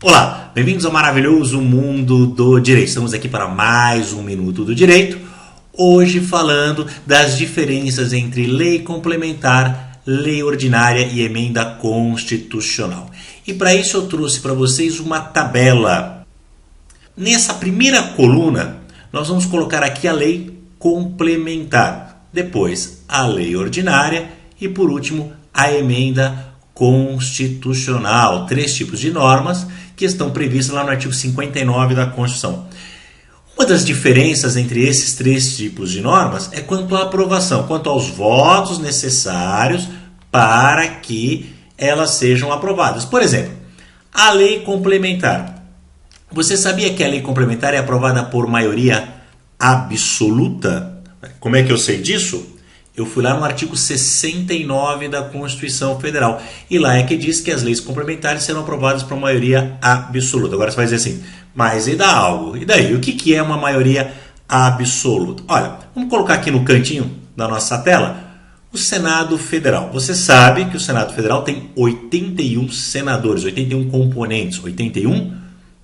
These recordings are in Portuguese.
Olá, bem-vindos ao maravilhoso mundo do direito. Estamos aqui para mais um Minuto do Direito, hoje falando das diferenças entre lei complementar, lei ordinária e emenda constitucional. E para isso eu trouxe para vocês uma tabela. Nessa primeira coluna, nós vamos colocar aqui a lei complementar, depois a lei ordinária e, por último, a emenda constitucional. 3 tipos de normas que estão previstas lá no artigo 59 da Constituição. Uma das diferenças entre esses 3 tipos de normas é quanto à aprovação, quanto aos votos necessários para que elas sejam aprovadas. Por exemplo, a lei complementar. Você sabia que a lei complementar é aprovada por maioria absoluta? Como é que eu sei disso? Eu fui lá no artigo 69 da Constituição Federal. E lá é que diz que as leis complementares serão aprovadas por maioria absoluta. Agora você vai dizer assim, mas e dá algo? E daí? O que é uma maioria absoluta? Olha, vamos colocar aqui no cantinho da nossa tela o Senado Federal. Você sabe que o Senado Federal tem 81 senadores, 81 componentes, 81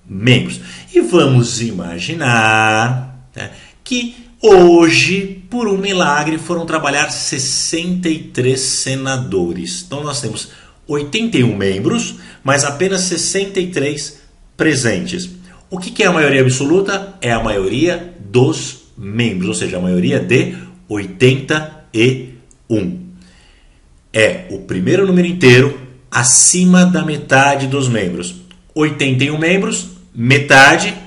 membros. E vamos imaginar, né, que hoje, por um milagre, foram trabalhar 63 senadores. Então nós temos 81 membros, mas apenas 63 presentes. O que é a maioria absoluta? É a maioria dos membros, ou seja, a maioria de 81. É o primeiro número inteiro acima da metade dos membros. 81 membros, metade,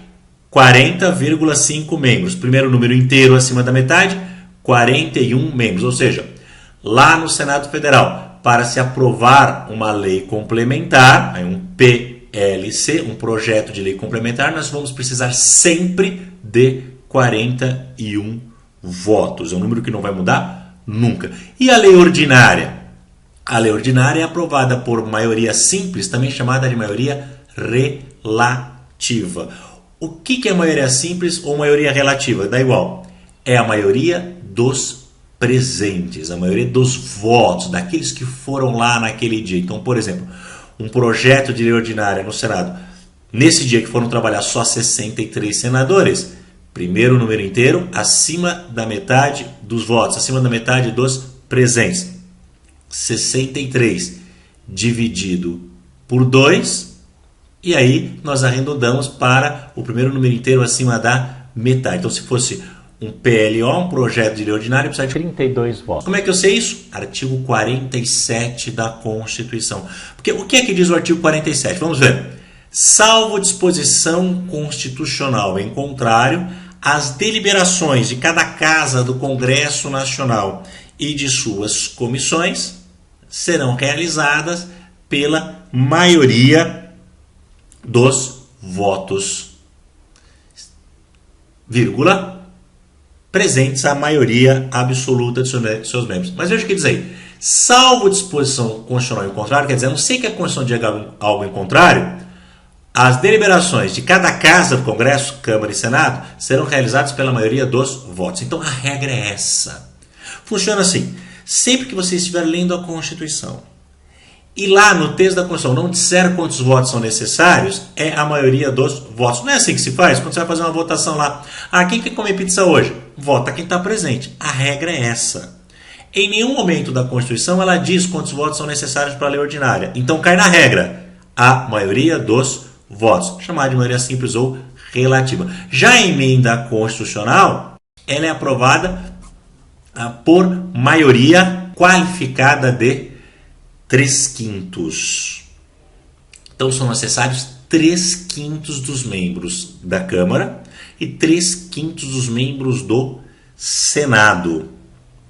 40,5 membros. Primeiro número inteiro acima da metade, 41 membros. Ou seja, lá no Senado Federal, para se aprovar uma lei complementar, um PLC, um projeto de lei complementar, nós vamos precisar sempre de 41 votos. É um número que não vai mudar nunca. E a lei ordinária? A lei ordinária é aprovada por maioria simples, também chamada de maioria relativa. O que é maioria simples ou maioria relativa? Dá igual. É a maioria dos presentes, a maioria dos votos, daqueles que foram lá naquele dia. Então, por exemplo, um projeto de lei ordinária no Senado, nesse dia que foram trabalhar só 63 senadores, primeiro número inteiro, acima da metade dos votos, acima da metade dos presentes. 63 dividido por 2, e aí nós arredondamos para o primeiro número inteiro acima da metade. Então, se fosse um PLO, um projeto de lei ordinária, precisa de 32 votos. Como é que eu sei isso? Artigo 47 da Constituição. Porque o que é que diz o artigo 47? Vamos ver. Salvo disposição constitucional em contrário, as deliberações de cada casa do Congresso Nacional e de suas comissões serão realizadas pela maioria dos votos, vírgula, presentes a maioria absoluta de seus membros. Mas veja o que diz aí. Salvo disposição constitucional em contrário, quer dizer, a não sei que a Constituição diga algo em contrário, as deliberações de cada casa do Congresso, Câmara e Senado serão realizadas pela maioria dos votos. Então a regra é essa. Funciona assim. Sempre que você estiver lendo a Constituição e lá no texto da Constituição não disser quantos votos são necessários, é a maioria dos votos. Não é assim que se faz? Quando você vai fazer uma votação lá, quem quer comer pizza hoje? Vota quem está presente. A regra é essa. Em nenhum momento da Constituição ela diz quantos votos são necessários para a lei ordinária. Então cai na regra a maioria dos votos, chamada de maioria simples ou relativa. Já a emenda constitucional, ela é aprovada por maioria qualificada de 3/5. Então são necessários 3/5 dos membros da Câmara e 3/5 dos membros do Senado.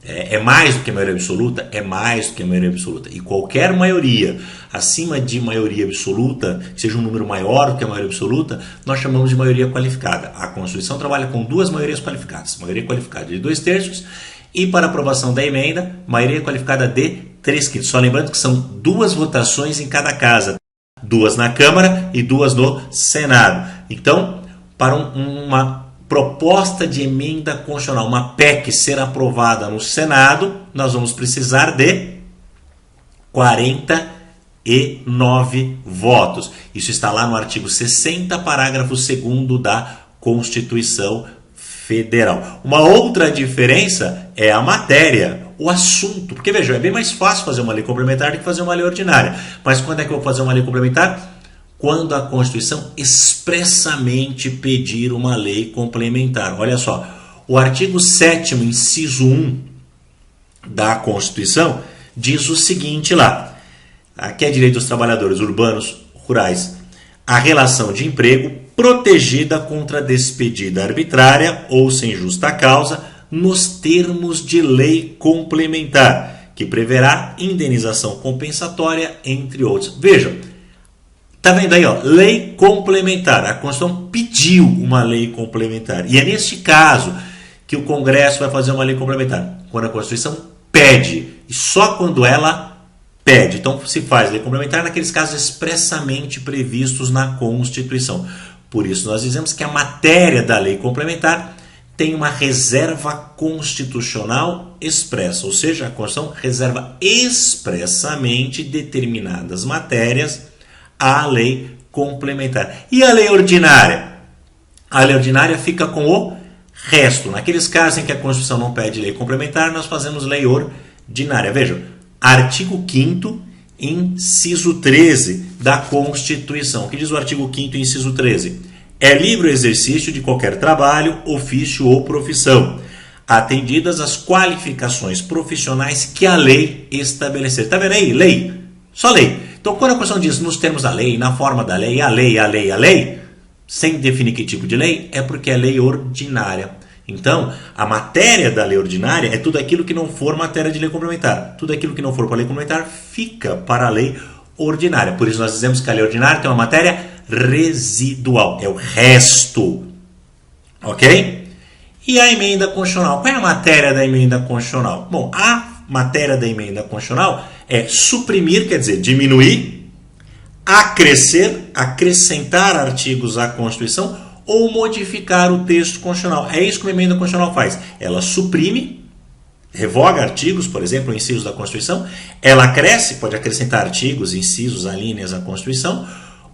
É mais do que a maioria absoluta? É mais do que a maioria absoluta. E qualquer maioria acima de maioria absoluta, que seja um número maior do que a maioria absoluta, nós chamamos de maioria qualificada. A Constituição trabalha com 2 maiorias qualificadas. Maioria qualificada de 2/3 e, para aprovação da emenda, maioria qualificada de 3/5. Só lembrando que são 2 votações em cada casa. 2 na Câmara e 2 no Senado. Então, para uma proposta de emenda constitucional, uma PEC, ser aprovada no Senado, nós vamos precisar de 41 209 votos. Isso está lá no artigo 60, parágrafo 2º da Constituição Federal. Uma outra diferença é a matéria, o assunto. Porque, veja, é bem mais fácil fazer uma lei complementar do que fazer uma lei ordinária. Mas quando é que eu vou fazer uma lei complementar? Quando a Constituição expressamente pedir uma lei complementar. Olha só, o artigo 7º, inciso 1 da Constituição, diz o seguinte lá. Aqui é direito dos trabalhadores urbanos, rurais. A relação de emprego protegida contra despedida arbitrária ou sem justa causa nos termos de lei complementar, que preverá indenização compensatória, entre outros. Veja, tá vendo aí, ó, lei complementar. A Constituição pediu uma lei complementar. E é neste caso que o Congresso vai fazer uma lei complementar. Quando a Constituição pede. E só quando ela pede. Então, se faz lei complementar naqueles casos expressamente previstos na Constituição. Por isso, nós dizemos que a matéria da lei complementar tem uma reserva constitucional expressa. Ou seja, a Constituição reserva expressamente determinadas matérias à lei complementar. E a lei ordinária? A lei ordinária fica com o resto. Naqueles casos em que a Constituição não pede lei complementar, nós fazemos lei ordinária. Vejam, artigo 5º, inciso 13 da Constituição. O que diz o artigo 5º, inciso 13? É livre o exercício de qualquer trabalho, ofício ou profissão, atendidas as qualificações profissionais que a lei estabelecer. Está vendo aí? Lei. Só lei. Então, quando a Constituição diz nos termos da lei, na forma da lei, a lei, sem definir que tipo de lei, é porque é lei ordinária. Então, a matéria da lei ordinária é tudo aquilo que não for matéria de lei complementar. Tudo aquilo que não for para a lei complementar fica para a lei ordinária. Por isso nós dizemos que a lei ordinária tem uma matéria residual. É o resto. Ok? E a emenda constitucional? Qual é a matéria da emenda constitucional? Bom, a matéria da emenda constitucional é suprimir, quer dizer, diminuir, acrescentar artigos à Constituição ou modificar o texto constitucional. É isso que uma emenda constitucional faz. Ela suprime, revoga artigos, por exemplo, incisos da Constituição. Ela acresce, pode acrescentar artigos, incisos, alíneas à Constituição.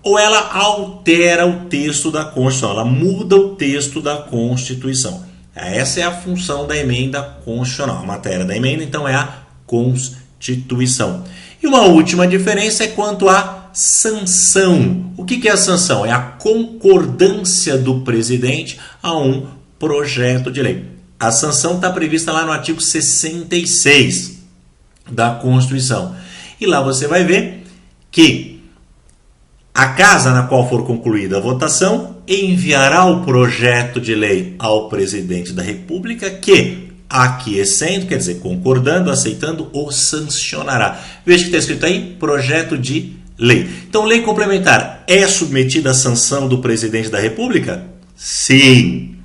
Ou ela altera o texto da Constituição. Ela muda o texto da Constituição. Essa é a função da emenda constitucional. A matéria da emenda, então, é a Constituição. E uma última diferença é quanto à sanção. O que é a sanção? É a concordância do presidente a um projeto de lei. A sanção está prevista lá no artigo 66 da Constituição. E lá você vai ver que a casa na qual for concluída a votação enviará o projeto de lei ao presidente da República que, aquiescendo, quer dizer, concordando, aceitando, o sancionará. Veja que está escrito aí, projeto de lei. Então, lei complementar é submetida à sanção do presidente da República? Sim.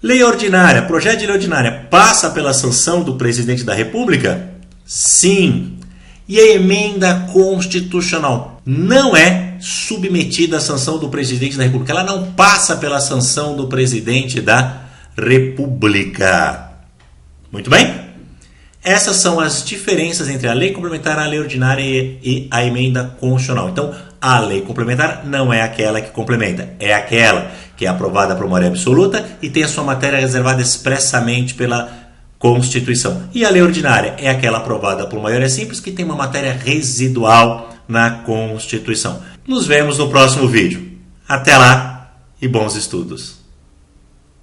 Lei ordinária, projeto de lei ordinária, passa pela sanção do presidente da República? Sim. E a emenda constitucional não é submetida à sanção do presidente da República. Ela não passa pela sanção do presidente da República. Muito bem? Essas são as diferenças entre a lei complementar, a lei ordinária e a emenda constitucional. Então, a lei complementar não é aquela que complementa, é aquela que é aprovada por maioria absoluta e tem a sua matéria reservada expressamente pela Constituição. E a lei ordinária é aquela aprovada por maioria simples que tem uma matéria residual na Constituição. Nos vemos no próximo vídeo. Até lá e bons estudos!